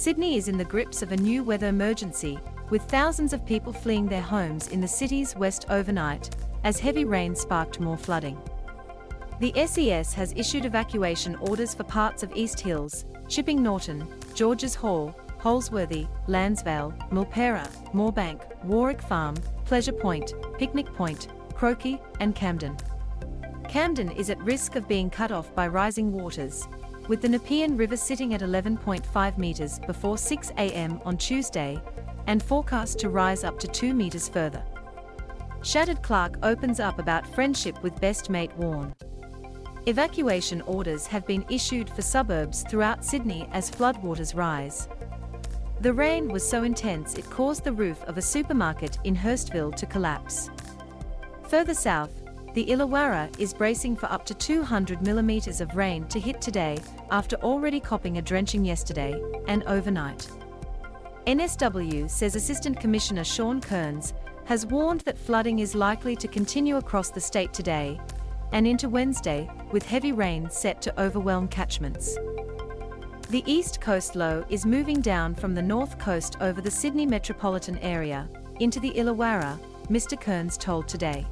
Sydney is in the grips of a new weather emergency, with thousands of people fleeing their homes in the city's west overnight, as heavy rain sparked more flooding. The SES has issued evacuation orders for parts of East Hills, Chipping Norton, Georges Hall, Holsworthy, Lansvale, Milperra, Moorebank, Warwick Farm, Pleasure Point, Picnic Point, Croki, and Camden. Camden is at risk of being cut off by rising waters, with the Nepean River sitting at 11.5 metres before 6 a.m. on Tuesday, and forecast to rise up to 2 metres further. Shattered Clarke opens up about friendship with best mate Warne. Evacuation orders have been issued for suburbs throughout Sydney as floodwaters rise. The rain was so intense it caused the roof of a supermarket in Hurstville to collapse. Further south, the Illawarra is bracing for up to 200 millimetres of rain to hit today, after already copping a drenching yesterday and overnight. NSW says Assistant Commissioner Sean Kearns has warned that flooding is likely to continue across the state today and into Wednesday, with heavy rain set to overwhelm catchments. The East Coast low is moving down from the North Coast over the Sydney metropolitan area into the Illawarra, Mr. Kearns told Today.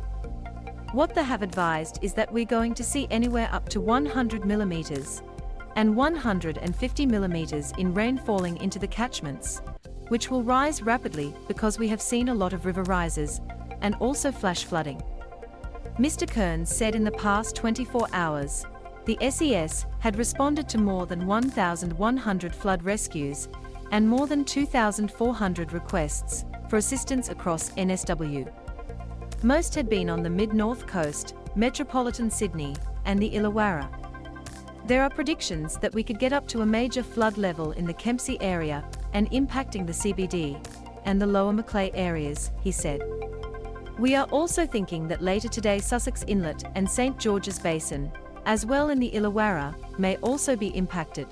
What they have advised is that we're going to see anywhere up to 100 millimetres and 150 millimetres in rain falling into the catchments, which will rise rapidly because we have seen a lot of river rises and also flash flooding. Mr. Kearns said in the past 24 hours, the SES had responded to more than 1,100 flood rescues and more than 2,400 requests for assistance across NSW. Most had been on the mid-north coast, metropolitan Sydney, and the Illawarra. There are predictions that we could get up to a major flood level in the Kempsey area and impacting the CBD and the lower Macleay areas, he said. We are also thinking that later today Sussex Inlet and St George's Basin, as well in the Illawarra, may also be impacted.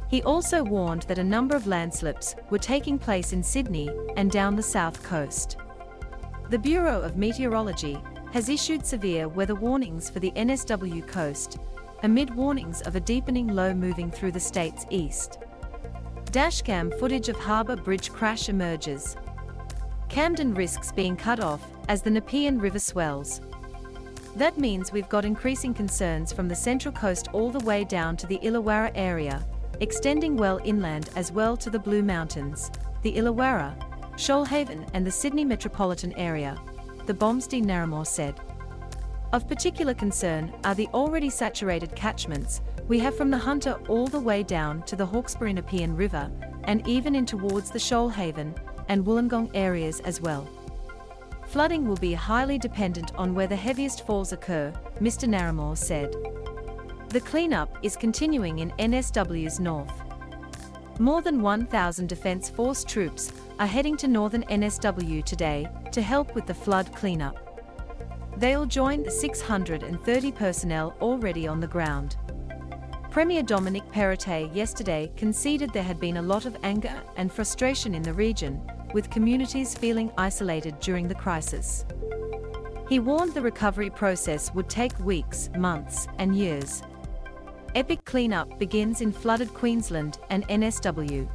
He also warned that a number of landslips were taking place in Sydney and down the south coast. The Bureau of Meteorology has issued severe weather warnings for the NSW coast, amid warnings of a deepening low moving through the state's east. Dashcam footage of Harbour Bridge crash emerges. Camden risks being cut off as the Nepean River swells. That means we've got increasing concerns from the Central Coast all the way down to the Illawarra area, extending well inland as well to the Blue Mountains, the Illawarra, Shoalhaven and the Sydney metropolitan area, the Bomsday Narramore said. Of particular concern are the already saturated catchments we have from the Hunter all the way down to the Hawkesbury Nepean River and even in towards the Shoalhaven and Wollongong areas as well. Flooding will be highly dependent on where the heaviest falls occur, Mr. Narramore said. The cleanup is continuing in NSW's north. More than 1,000 Defence Force troops are heading to northern NSW today to help with the flood cleanup. They'll join the 630 personnel already on the ground. Premier Dominic Perrottet yesterday conceded there had been a lot of anger and frustration in the region, with communities feeling isolated during the crisis. He warned the recovery process would take weeks, months, and years. Epic cleanup begins in flooded Queensland and NSW.